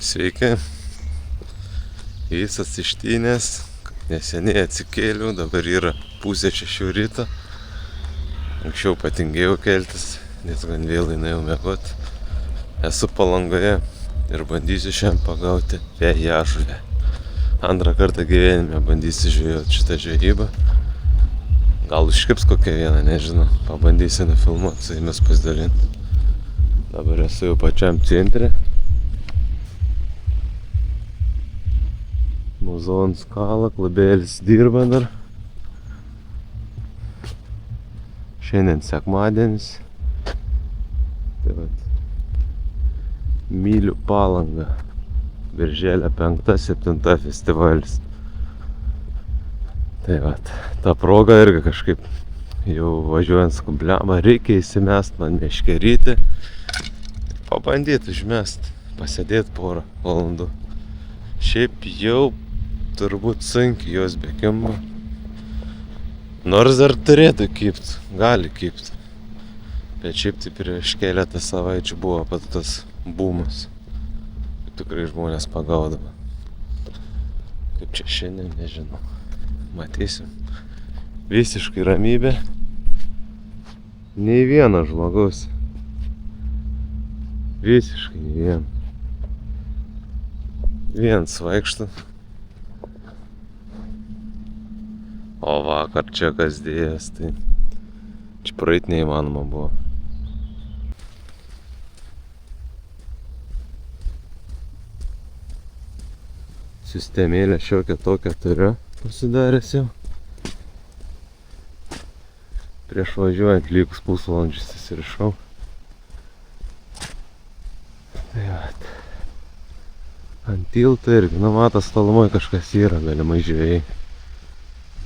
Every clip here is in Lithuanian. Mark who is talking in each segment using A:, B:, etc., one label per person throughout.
A: Sveiki, visas ištynės, neseniai atsikėliau, dabar yra 5:30 ryto. Anksčiau patingėjau keltis, nes gan vėlai nuėjau miegot. Esu Palangoje ir bandysiu šiandien pagauti vėjažuvę. Antrą kartą gyvenime bandysiu žvejoti šitą žvejybą. Gal užkibs kokią vieną, nežinau. Pabandysiu nufilmuoti, su jumis pasidalinti. Dabar esu jau pačiam centre. Muzonas kala, klubėlis dirba dar. Šiandien sekmadienis. Tai vat, myliu Palangą. Birželio 5-7 festivalis. Tai vat, ta proga irgi kažkaip jau važiuojant skubliamą, reikia įsimest man meškerytį. Pabandyti užmest, pasėdėti porą valandų. Šiaip jau turbūt sunkiai jos bekimba. Nors dar turėtų kipt, gali kipt. Bet šiaip tai prieš keletą savaičių buvo pat tas bumas. Tikrai žmonės pagaudavo. Kaip čia šiandien, nežinau. Matysim. Visiškai ramybė. Nei vieno žmogaus. Visiškai nei vieno. Viens vaikšto. O vakar čia kas dėjęs, tai čia praeit neįmanoma buvo. Sistemėlę šiokią tokią turiu pasidaręs jau. Prieš važiuojant lygus pusvalandžius įsirišau. Tai vat. Ant tilto irgi, matos tolumoj kažkas yra, galimai žvejai.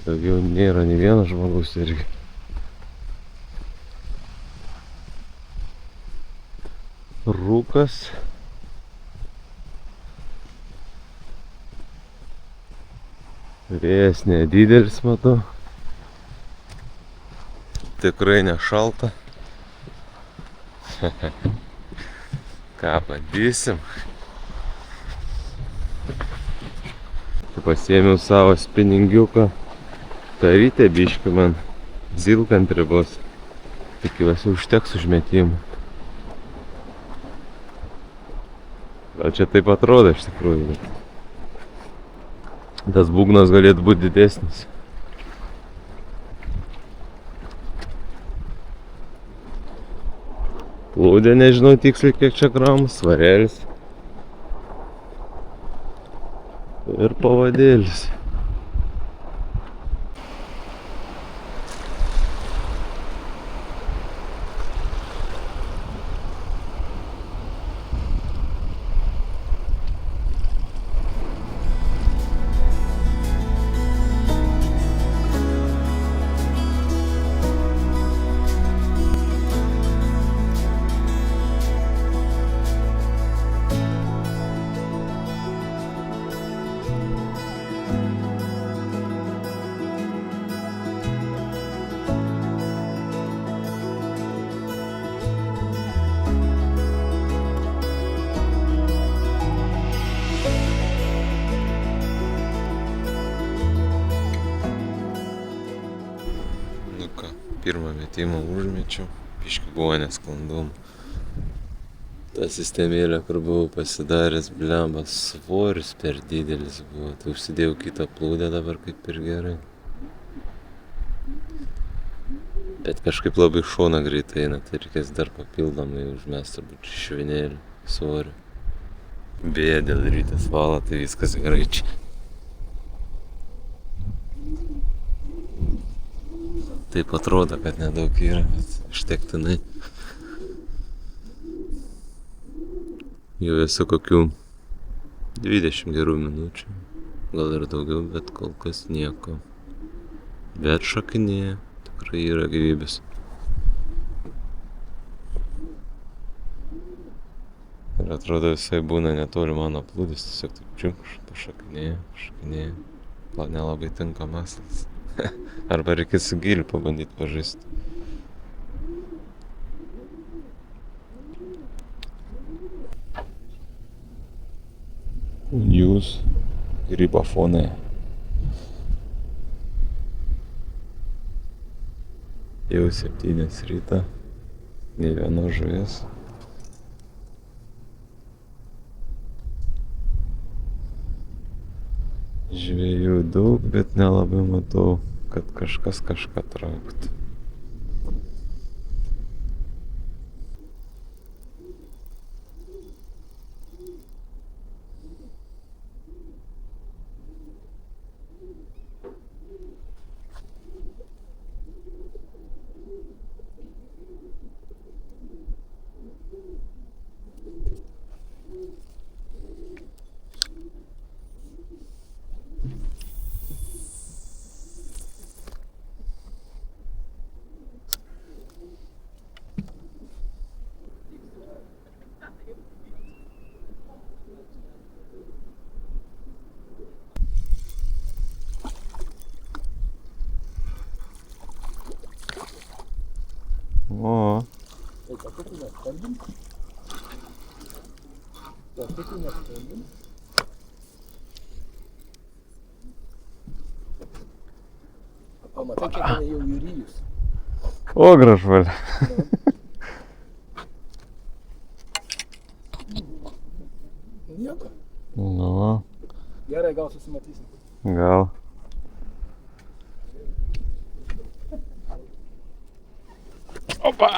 A: Daugiau nėra nei vieno žmogaus irgi. Rūkas. Vėjas nedidelis, matau. Tikrai nešalta. Ką bandysim. Pasiėmiau savo spiningiuką. Karytė biškiu man zilka ant ribos. Tikiuosi užteks užmetimų. Gal čia taip atrodo iš tikrųjų, bet tas būgnas galėtų būti didesnis. Plūdė, nežinau tiksliai kiek čia gramų, svarelis. Ir pavadėlis. Pirmą metimą užmečiau, biškį buvo nesklandumų. Ta sistemėlė, kur buvau pasidaręs, blemba, svoris per didelis buvo. Tai užsidėjau kitą plūdę dabar kaip ir gerai. Bet kažkaip labai šona greitai eina, tai reikės dar papildomai užmest turbūt švinėlį svorių. Beje, dėl rytas valo, tai viskas gerai čia. Taip atrodo, kad nedaug yra, bet užtektinai. Jau esu kokių 20 gerų minučių, gal ir daugiau, bet kol kas nieko. Bet šakinėje tikrai yra gyvybės. Ir atrodo visai būna netoli mano plūdis, tiesiog taip čiunkš, pašakinėje. Nelabai tinka maslas. Arba reikia su giliu pabandyti pažaisti. Jūs gribafonai. Jau 7 ryto, nei vienos žuvies. Žvejų daug, bet nelabai matau, kad kažkas kažką trauktų. O,
B: Pamatai, kiek ten jau jūrijus.
A: o gražuolė.
B: Nieko.
A: Nu,
B: Gerai, gal susimatysim.
A: gal. Opa!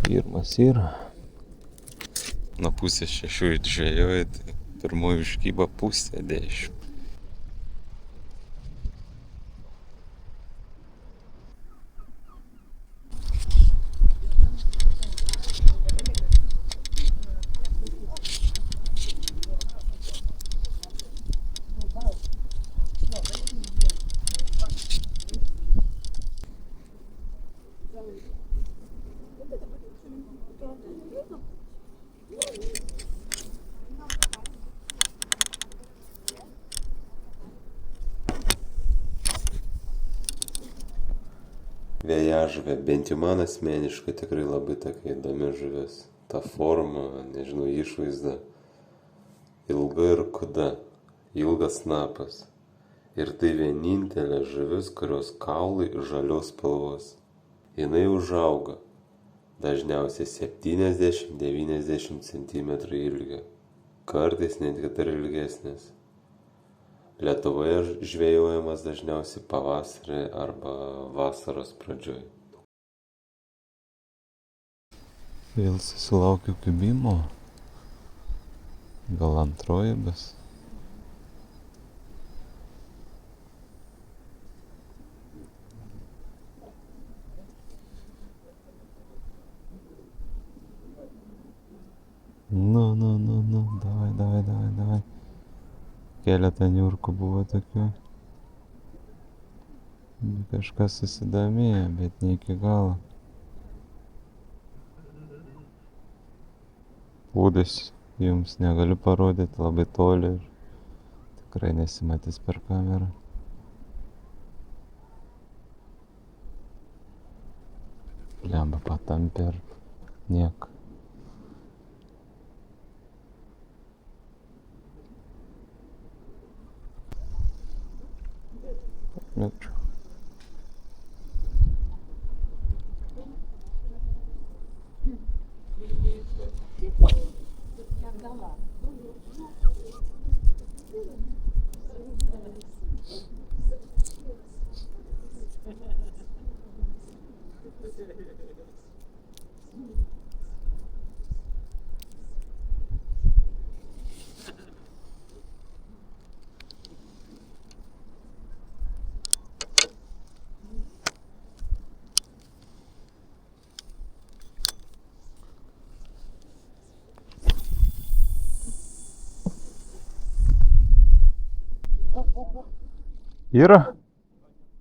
A: Pirmas yra. Nuo pusės 6 žvejoja, tai pirmoji užkyba 9:30. Vėjažuvė, bent jau man asmeniškai tikrai labai tokia įdomi žuvis. Ta forma, nežinau, išvaizda. Ilga ir kuda, ilgas snapas. Ir tai vienintelė žuvis, kurios kaulai žalios spalvos. Jinai užauga, dažniausiai 70-90 cm ilgio, kartais netgi dar ilgesnės. Lietuvoje žvejojamas dažniausiai pavasarį arba vasaros pradžioj. Vėl susilaukiu kibimo. Gal antroji bus. Nu, davai. Keletą niurkų buvo tokių. Kažkas susidomėjo, bet ne iki galo. Būdas jums negaliu parodyti, labai toli ir tikrai nesimatys per kamerą. Lemba patampė ir nieko. Mečiau. Yra?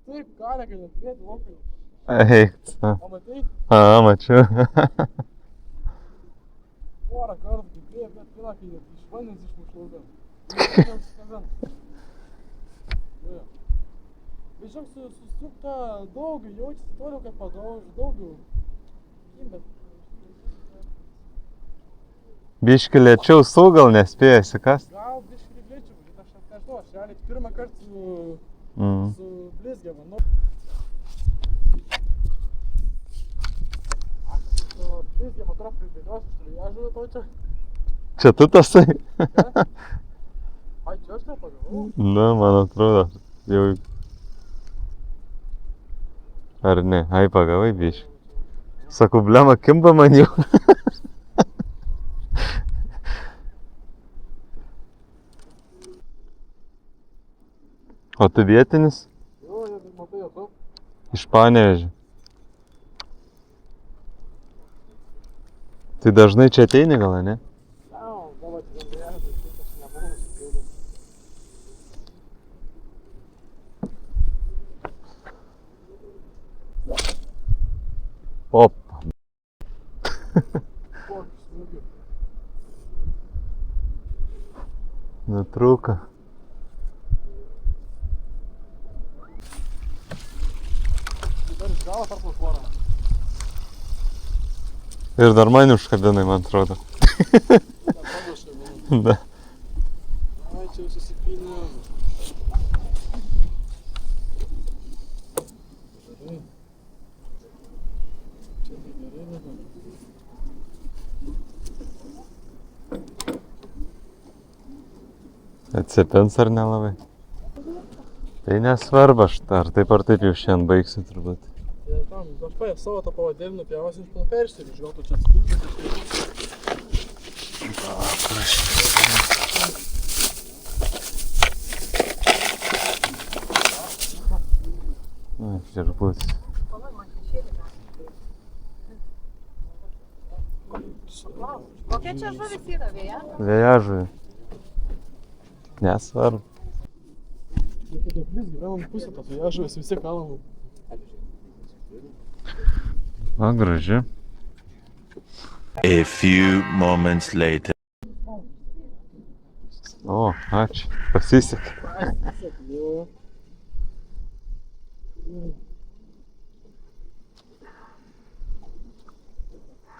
B: Taip, galė, kad atvėti lokai.
A: Eik.
B: O matai,
A: Mačiau.
B: porą kartų girdėjau, bet kila, kai iš vandens išmušlaudė. Tiesiog susukta daug, jaučiasi toliau kaip pagauž, daugiau. Bet
A: Biški lėčiau su, gal nespėjasi, kas?
B: gal biškį greičiau, bet aš nežinau, aš realiai pirmą kartą su blizgė manau. Su blizgė motorą pribėliosiu, aš žuviu tau čia.
A: Čia tu tasai?
B: Ai, čia aš nepagavau.
A: Na, man atrodo, jau... Ar ne? Ai, pagavai biški. Sakau, blema, kimba man jau. O tu vietinis?
B: Jo, matai, esu.
A: Iš Panevėžio. Tai dažnai čia ateini gal, ne?
B: Ne, gal atidendėjęs, bet aš nebuvau nusipėdęs.
A: Op.
B: Kokį smūgį.
A: Nutrūko.
B: Dar iš galo tarp tvorą.
A: Ir dar mane užkabinai, man atrodo.
B: Nepadaškai, manau.
A: Da.
B: Ai, čia jau susipynė. Gerai. Čia tai gerai dabar.
A: Atsipins ar nelabai? Tai nesvarbu, ar taip jau šiandien baigsiu turbūt.
B: Tam, aš paėm savo tą pavadėlį nupjausiu iš pilo perštelį, žiūrėjau, tu čia atspūdžiu.
A: Ai, žirbutis.
C: Kokia čia žuvis yra, vėja?
A: Vėjažuvė. Nesvarbu.
B: Nu, tada blizgi, vienam pusė tas vėjažuvis vis tiek kalama.
A: O, graži.
D: A few moments later.
A: O, ačiū. Pasisekė.
B: Jau.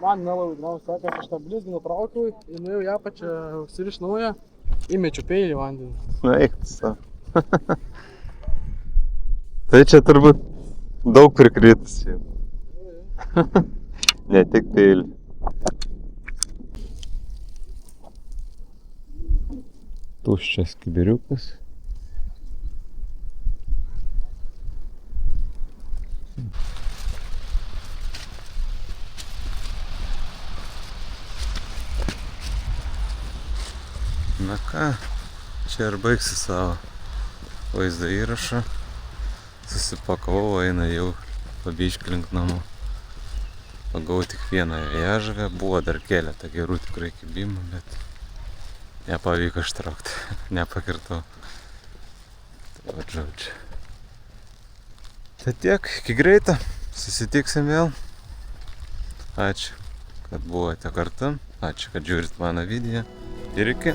B: Man nelabai įdomu, sakant, aš tą blizgį nutraukiau, nuėjau ją pačią užsiriš naują, įmečiu peilį į vandenį.
A: Na, eik tu savo. Tai čia turbūt daug prikritus jau. Ne tik peilį. Tuščias kibiriukas. Na ką, čia ir baigsiu savo vaizdo įrašą. Susipakavau, eina jau pabiškį link namo. Pagavau tik vieną vėjažuvę, buvo dar keletą gerų tikrai kibimų, bet nepavyko ištraukti, nepakirtau. Tai va, žodžiu. Tai tiek, iki greito, susitiksim vėl. Ačiū, kad buvote kartu, ačiū, kad žiūrit mano video ir iki.